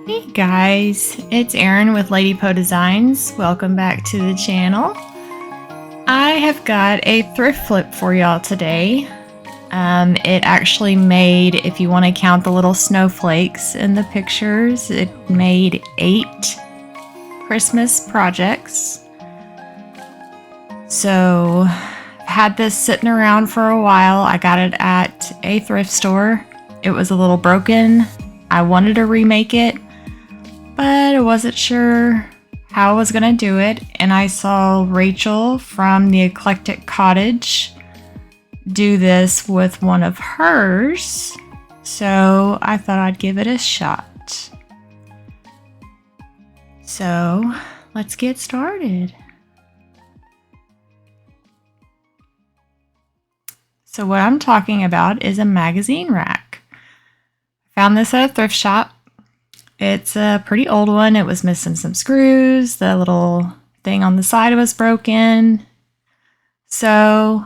Hey guys, it's Erin with Lady Poe Designs. Welcome back to the channel. I have got a thrift flip for y'all today. It actually made, if you want to count the little snowflakes in the pictures, it made 8 Christmas projects. So, I've had this sitting around for a while. I got it at a thrift store. It was a little broken. I wanted to remake it, but I wasn't sure how I was going to do it. And I saw Rachel from the Eclectic Cottage do this with one of hers, so I thought I'd give it a shot. So let's get started. So what I'm talking about is a magazine rack. Found this at a thrift shop. It's a pretty old one. It was missing some screws. The little thing on the side was broken. So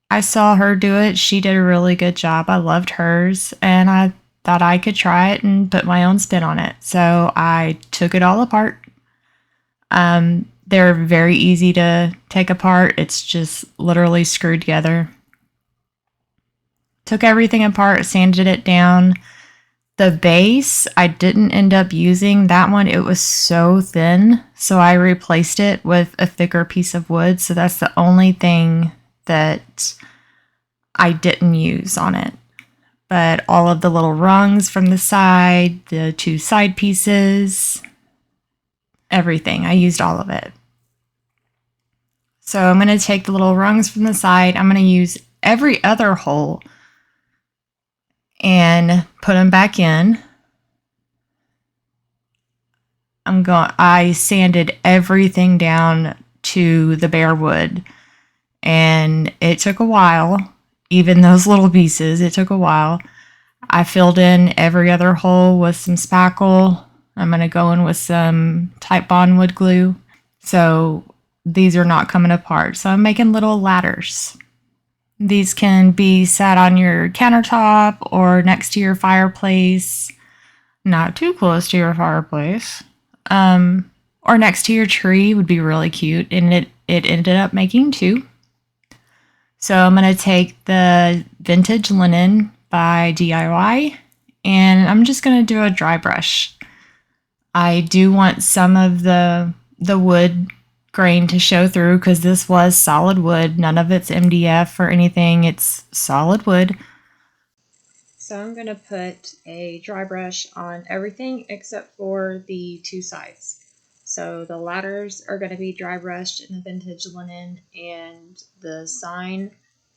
I saw her do it. She did a really good job. I loved hers, and I thought I could try it and put my own spin on it. So I took it all apart. They're very easy to take apart. It's just literally screwed together. Took everything apart, sanded it down. The base, I didn't end up using that one. It was so thin, so I replaced it with a thicker piece of wood. So that's the only thing that I didn't use on it. But all of the little rungs from the side, the 2 side pieces, everything, I used all of it. So I'm going to take the little rungs from the side. I'm going to use every other hole and put them back in. I sanded everything down to the bare wood, and it took a while. Even those little pieces, it took a while. I filled in every other hole with some spackle. I'm going to go in with some Titebond wood glue. So these are not coming apart. So I'm making little ladders. These can be sat on your countertop or next to your fireplace. Not too close to your fireplace. Or next to your tree would be really cute. And it ended up making 2. So I'm going to take the Vintage Linen by DIY, and I'm just going to do a dry brush. I do want some of the wood grain to show through because this was solid wood. None of it's MDF or anything. It's solid wood. So I'm going to put a dry brush on everything except for the 2 sides. So the ladders are going to be dry brushed in the Vintage Linen, and the sign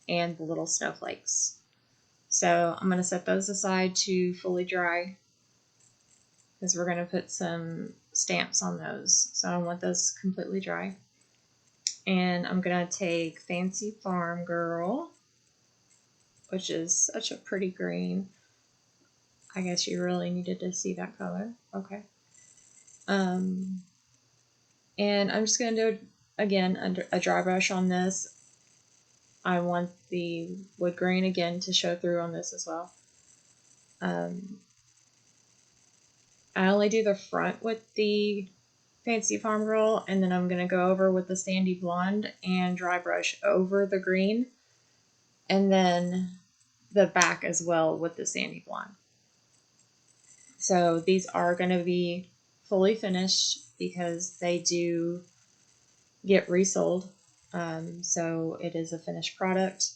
and the little snowflakes. So I'm going to set those aside to fully dry because we're going to put some stamps on those. So I want those completely dry. And I'm going to take Fancy Farm Girl, which is such a pretty green. I guess you really needed to see that color. Okay. And I'm just going to do, again, a dry brush on this. I want the wood grain again to show through on this as well. I only do the front with the Fancy Farm Girl, and then I'm going to go over with the Sandy Blonde and dry brush over the green, and then the back as well with the Sandy Blonde. So these are going to be fully finished because they do get resold. So it is a finished product.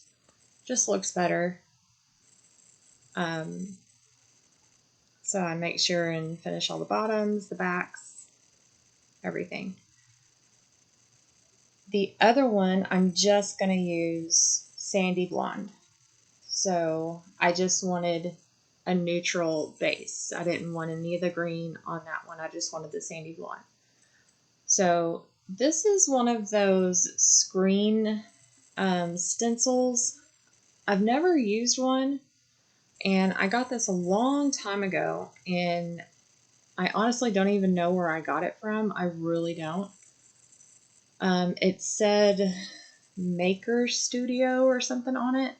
Just looks better. So I make sure and finish all the bottoms, the backs, everything. The other one, I'm just going to use Sandy Blonde. So I just wanted a neutral base. I didn't want any of the green on that one. I just wanted the Sandy Blonde. So this is one of those screen stencils. I've never used one, and I got this a long time ago, and I honestly don't even know where I got it from. I really don't. It said Maker Studio or something on it.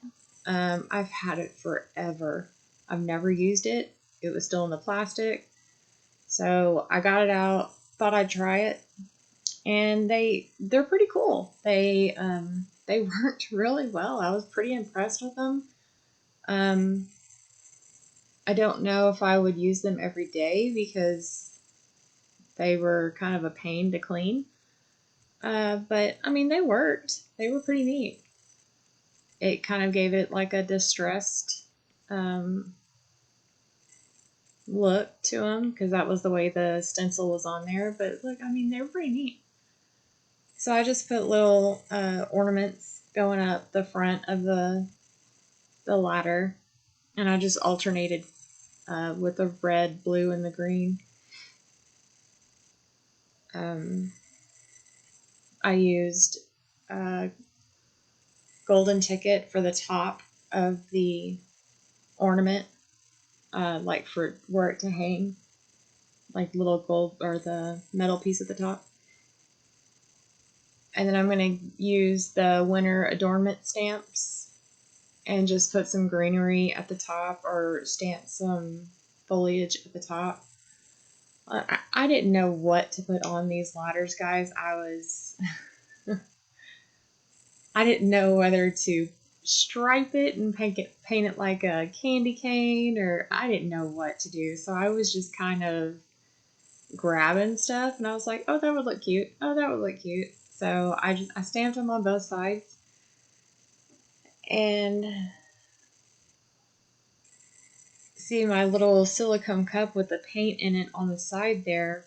I've had it forever. I've never used it. It was still in the plastic. So I got it out, thought I'd try it, and they're pretty cool. They worked really well. I was pretty impressed with them. Um, I don't know if I would use them every day because they were kind of a pain to clean. But I mean, they worked. They were pretty neat. It kind of gave it like a distressed um, look to them because that was the way the stencil was on there. But look, I mean, they were pretty neat. So I just put little ornaments going up the front of the ladder, and I just alternated with the red, blue, and the green. Um, I used a golden ticket for the top of the ornament, like for where it to hang, like little gold or the metal piece at the top. And then I'm going to use the winter adornment stamps and just put some greenery at the top or stamp some foliage at the top. I didn't know what to put on these ladders, guys. I didn't know whether to stripe it and paint it like a candy cane, or I didn't know what to do. So I was just kind of grabbing stuff, and I was like, "Oh, that would look cute. Oh, that would look cute." So I stamped them on both sides, and see my little silicone cup with the paint in it on the side there.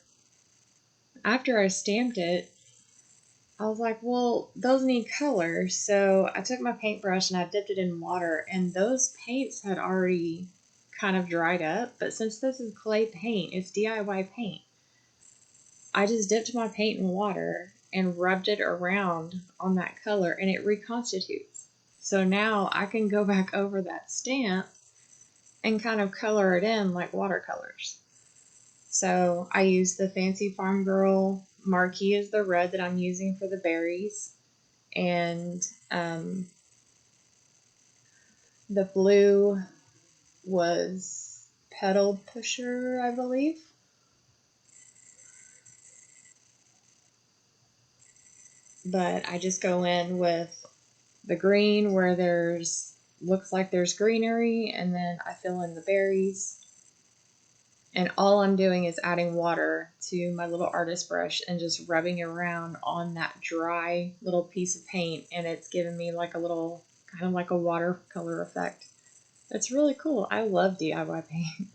After I stamped it, I was like, well, those need color. So I took my paintbrush and I dipped it in water, and those paints had already kind of dried up. But since this is clay paint, it's DIY paint, I just dipped my paint in water and rubbed it around on that color, and it reconstitutes. So now I can go back over that stamp and kind of color it in like watercolors. So I used the Fancy Farm Girl marquee as the red that I'm using for the berries. And the blue was Petal Pusher, I believe. But I just go in with the green where there's looks like there's greenery, and then I fill in the berries. And all I'm doing is adding water to my little artist brush and just rubbing around on that dry little piece of paint, and it's giving me like a little kind of like a watercolor effect. It's really cool. I love DIY paint.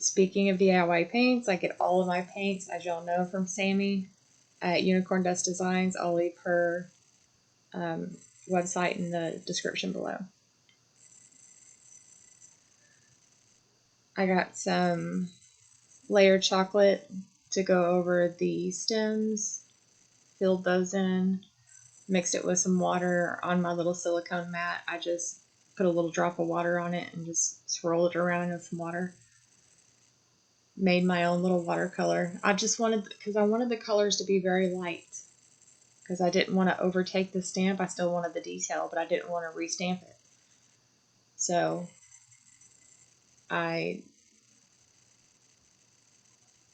Speaking of DIY paints, I get all of my paints, as y'all know, from Sammy at Unicorn Dust Designs. I'll leave her website in the description below. I got some layered chocolate to go over the stems, filled those in, mixed it with some water on my little silicone mat. I just put a little drop of water on it and just swirl it around in some water. Made my own little watercolor. Because I wanted the colors to be very light. Because I didn't want to overtake the stamp. I still wanted the detail, but I didn't want to restamp it. So I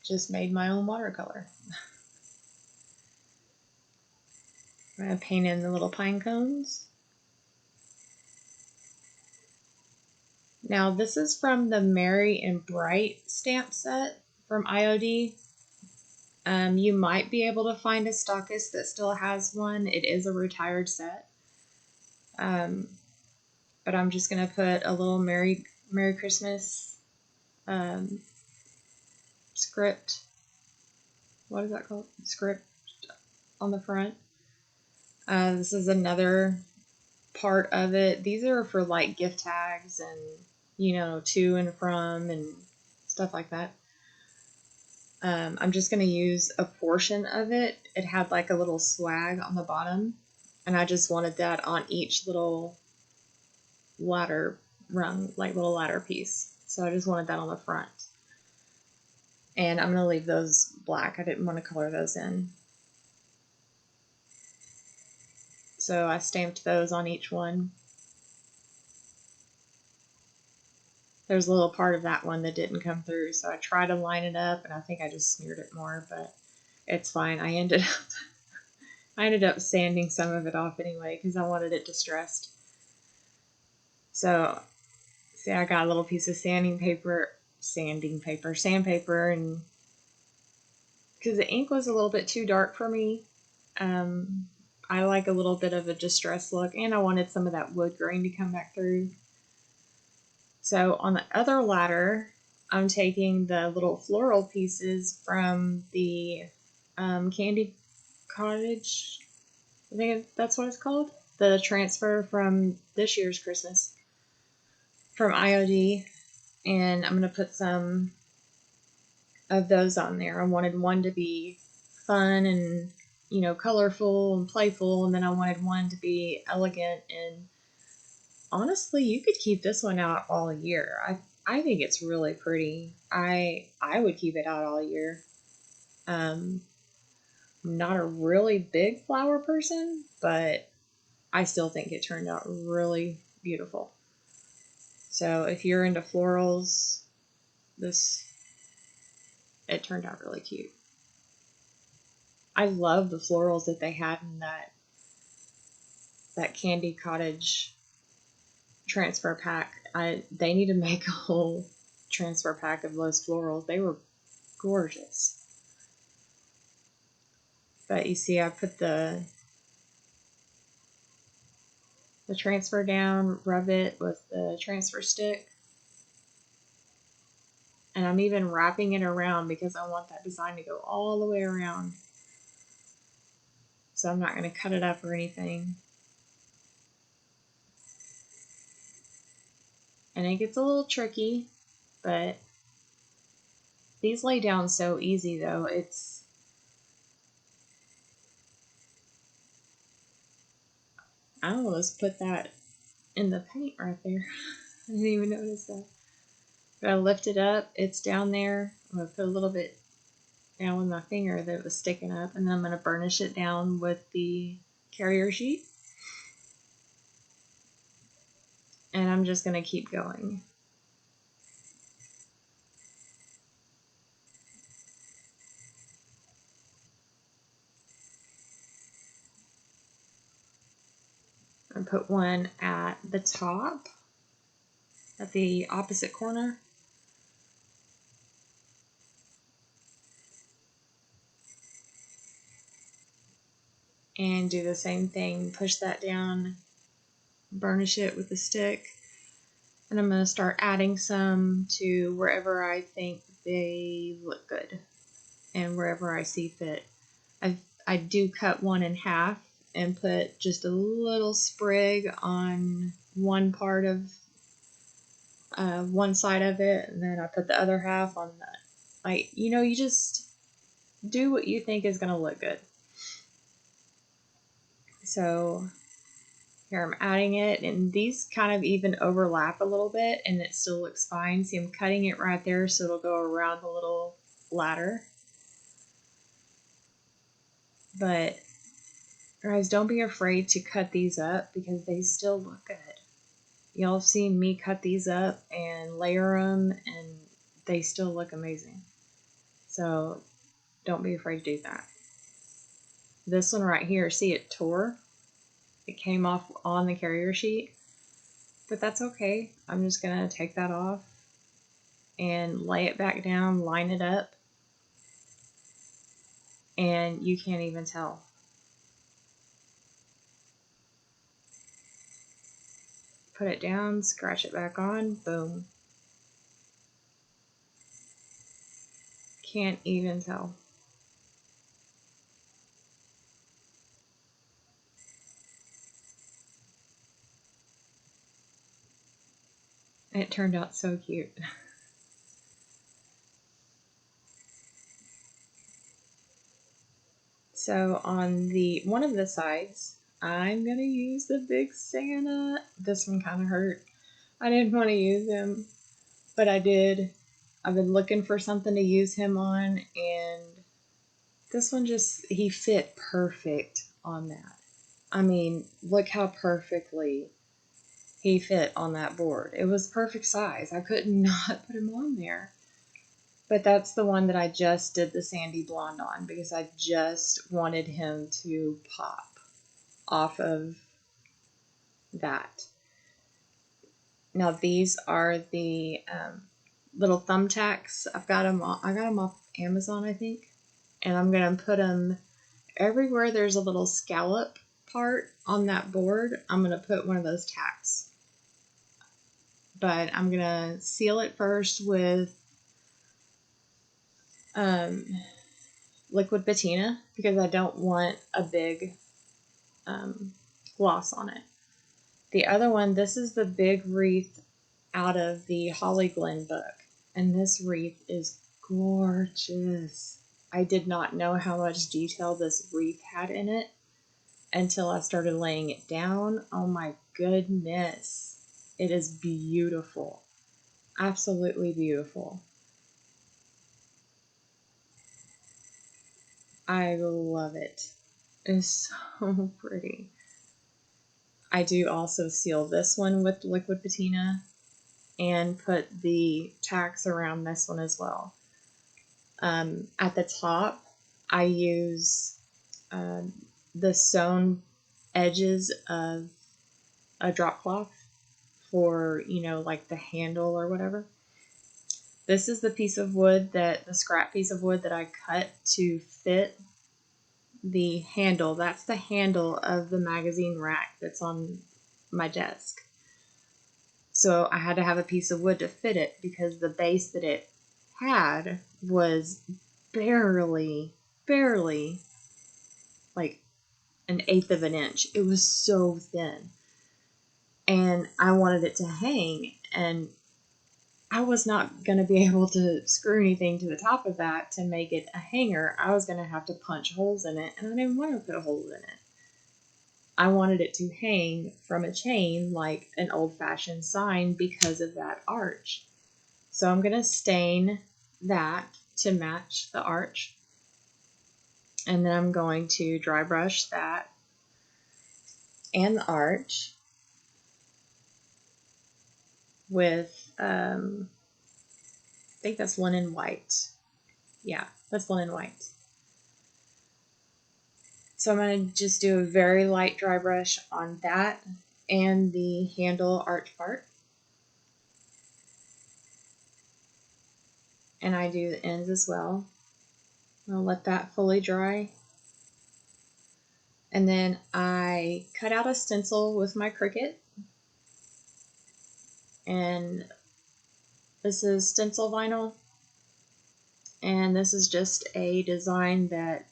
just made my own watercolor. I'm going to paint in the little pine cones. Now this is from the Merry and Bright stamp set from IOD. You might be able to find a stockist that still has one. It is a retired set. But I'm just going to put a little Merry Christmas script. What is that called? Script on the front. This is another part of it. These are for like gift tags and, to and from and stuff like that. I'm just going to use a portion of it. It had like a little swag on the bottom, and I just wanted that on each little ladder rung, like little ladder piece. So I just wanted that on the front. And I'm going to leave those black. I didn't want to color those in. So I stamped those on each one. There's a little part of that one that didn't come through, so I tried to line it up, and I think I just smeared it more, but it's fine. I ended up sanding some of it off anyway because I wanted it distressed. So, see, I got a little piece of sandpaper, and because the ink was a little bit too dark for me, um, I like a little bit of a distressed look, and I wanted some of that wood grain to come back through. So on the other ladder, I'm taking the little floral pieces from the Candy Cottage. I think that's what it's called. The transfer from this year's Christmas from IOD, and I'm gonna put some of those on there. I wanted one to be fun and colorful and playful, and then I wanted one to be elegant. And honestly, you could keep this one out all year. I think it's really pretty. I would keep it out all year. Um, I'm not a really big flower person, but I still think it turned out really beautiful. So if you're into florals, this it turned out really cute. I love the florals that they had in that Candy Cottage transfer pack. They need to make a whole transfer pack of those florals. They were gorgeous. But you see, I put the transfer down, rub it with the transfer stick, and I'm even wrapping it around because I want that design to go all the way around. So I'm not going to cut it up or anything. And it gets a little tricky, but these lay down so easy though. I almost put that in the paint right there. I didn't even notice that. But I lift it up, it's down there. I'm going to put a little bit down with my finger that was sticking up, and then I'm going to burnish it down with the carrier sheet. And I'm just going to keep going. I put one at the top, at the opposite corner. And do the same thing, push that down, burnish it with the stick. And I'm going to start adding some to wherever I think they look good and wherever I see fit. I do cut one in half and put just a little sprig on one part of one side of it, and then I put the other half on the, you just do what you think is going to look good. So here I'm adding it, and these kind of even overlap a little bit, and it still looks fine. See, I'm cutting it right there so it'll go around the little ladder. But guys, don't be afraid to cut these up because they still look good. Y'all have seen me cut these up and layer them, and they still look amazing. So don't be afraid to do that. This one right here, see it tore? It came off on the carrier sheet, but that's okay. I'm just gonna take that off and lay it back down, line it up, and you can't even tell. Put it down, scratch it back on, boom. Can't even tell. It turned out so cute. So on the one of the sides, I'm gonna use the big Santa. This one kind of hurt. I didn't want to use him, but I did. I've been looking for something to use him on, and this one he fit perfect on that. I mean, look how perfectly he fit on that board. It was perfect size. I could not put him on there. But that's the one that I just did the sandy blonde on because I just wanted him to pop off of that. Now these are the little thumbtacks. I got them off Amazon, I think, and I'm gonna put them everywhere there's a little scallop part on that board. I'm gonna put one of those tacks, but I'm gonna seal it first with liquid patina because I don't want a big gloss on it. The other one, this is the big wreath out of the Holly Glen book, and this wreath is gorgeous. I did not know how much detail this wreath had in it until I started laying it down. Oh my goodness. It is beautiful. Absolutely beautiful. I love it. It's so pretty. I do also seal this one with liquid patina and put the tacks around this one as well. At the top, I use the sewn edges of a drop cloth for, like the handle or whatever. This is the scrap piece of wood that I cut to fit the handle. That's the handle of the magazine rack that's on my desk. So I had to have a piece of wood to fit it because the base that it had was barely like an eighth of an inch. It was so thin. And I wanted it to hang, and I was not going to be able to screw anything to the top of that to make it a hanger. I was going to have to punch holes in it, and I didn't want to put holes in it. I wanted it to hang from a chain like an old-fashioned sign because of that arch. So I'm going to stain that to match the arch. And then I'm going to dry brush that and the arch with, I think that's linen white. Yeah, that's linen white. So I'm going to just do a very light dry brush on that and the handle arch part. And I do the ends as well. I'll let that fully dry. And then I cut out a stencil with my Cricut. And this is stencil vinyl. And this is just a design that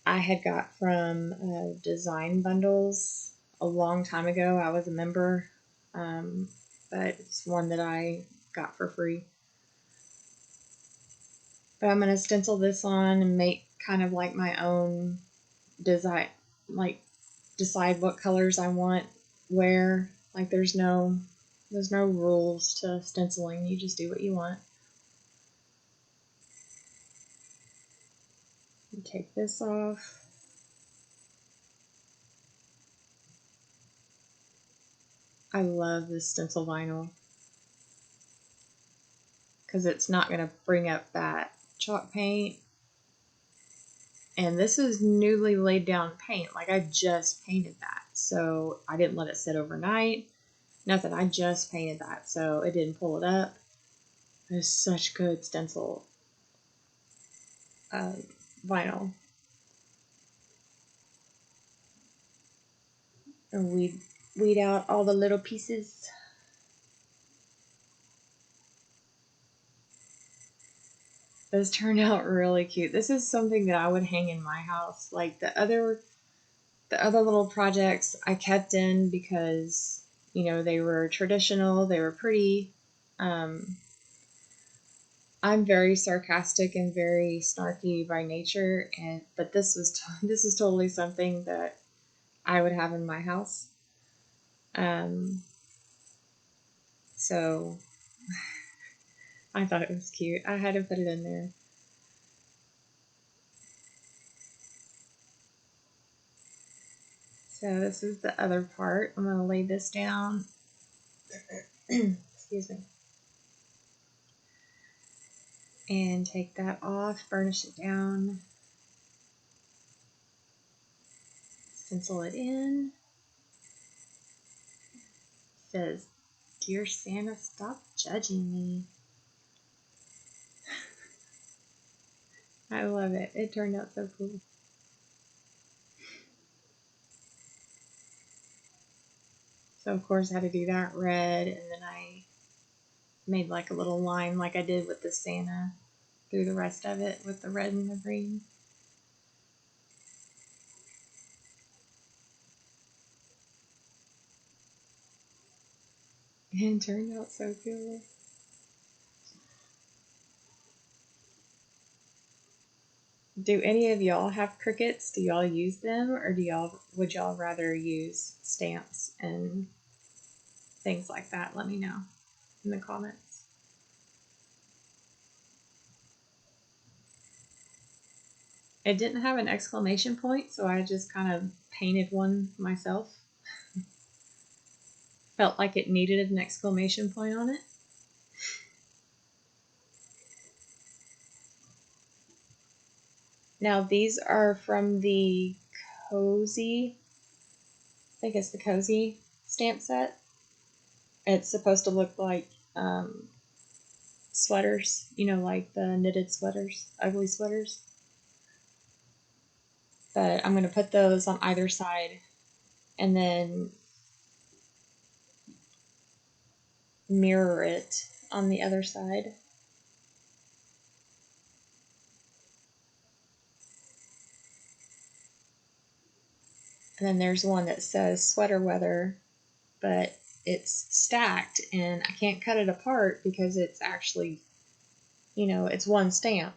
I had got from Design Bundles a long time ago. I was a member, but it's one that I got for free. But I'm going to stencil this on and make kind of like my own design, like decide what colors I want where. Like there's no rules to stenciling. You just do what you want. And take this off. I love this stencil vinyl because it's not going to bring up that chalk paint. And this is newly laid down paint. Like I just painted that. So I didn't let it sit overnight. Nothing. I just painted that. So it didn't pull it up. It's such good stencil vinyl. And weed out all the little pieces. This turned out really cute. This is something that I would hang in my house. Like the other little projects I kept in because, they were traditional, they were pretty. I'm very sarcastic and very snarky by nature, but this is totally something that I would have in my house. So I thought it was cute. I had to put it in there. So this is the other part. I'm going to lay this down. Excuse me. And take that off, burnish it down, stencil it in. It says, "Dear Santa, stop judging me." I love it. It turned out so cool. So of course I had to do that red, and then I made like a little line like I did with the Santa through the rest of it with the red and the green. And it turned out so cool. Do any of y'all have Cricuts? Do y'all use them, or would y'all rather use stamps and things like that? Let me know in the comments. It didn't have an exclamation point, so I just kind of painted one myself. Felt like it needed an exclamation point on it. Now these are from the Cozy, I think it's the Cozy stamp set. It's supposed to look like sweaters, you know, like the knitted sweaters, ugly sweaters. But I'm going to put those on either side and then mirror it on the other side. And then there's one that says sweater weather, but it's stacked and I can't cut it apart because it's actually, you know, it's one stamp.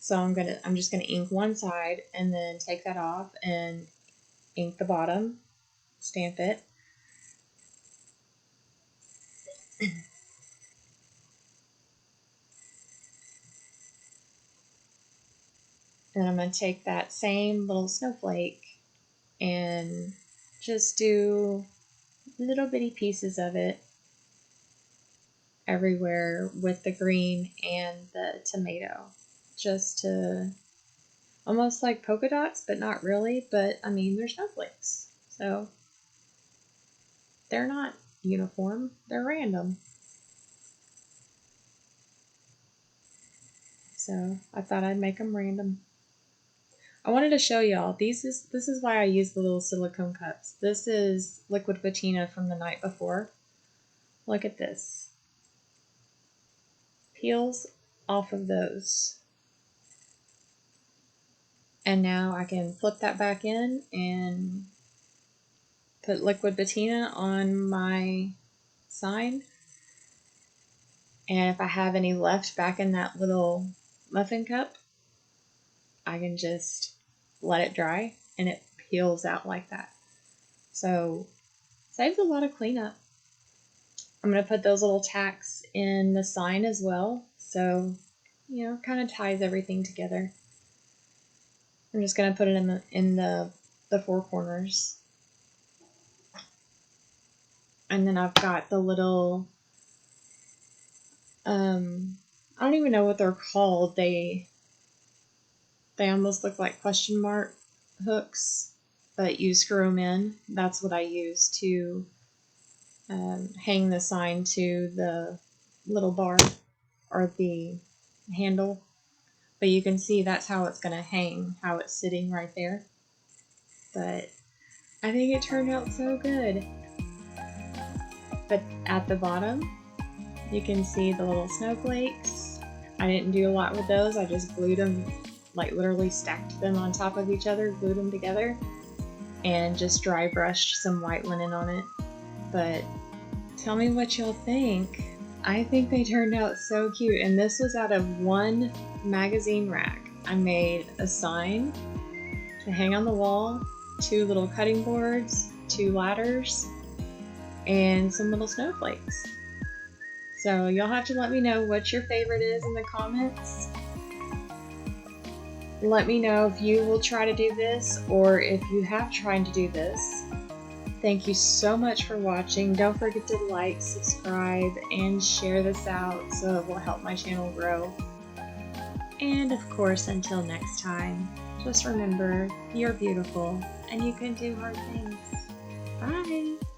So I'm just gonna ink one side and then take that off and ink the bottom, stamp it. And I'm gonna take that same little snowflake and just do little bitty pieces of it everywhere with the green and the tomato, just to almost like polka dots, but not really. But I mean, they're snowflakes, so they're not uniform, they're random. So I thought I'd make them random. I wanted to show y'all, this is why I use the little silicone cups. This is liquid patina from the night before. Look at this. Peels off of those. And now I can flip that back in and put liquid patina on my sign. And if I have any left back in that little muffin cup, I can just let it dry and it peels out like that. So saves a lot of cleanup. I'm going to put those little tacks in the sign as well. So, you know, kind of ties everything together. I'm just going to put it in the four corners. And then I've got the little, I don't even know what they're called. They almost look like question mark hooks, but you screw them in. That's what I use to hang the sign to the little bar or the handle. But you can see that's how it's going to hang, how it's sitting right there. But I think it turned out so good. But at the bottom, you can see the little snowflakes. I didn't do a lot with those. I just glued them, like literally stacked them on top of each other, glued them together, and just dry brushed some white linen on it. But tell me what y'all think. I think they turned out so cute, and this was out of one magazine rack. I made a sign to hang on the wall, 2 little cutting boards, 2 ladders, and some little snowflakes. So y'all have to let me know what your favorite is in the comments. Let me know if you will try to do this or if you have tried to do this. Thank you so much for watching. Don't forget to like, subscribe, and share this out so it will help my channel grow. And of course, until next time, just remember, you're beautiful and you can do hard things. Bye!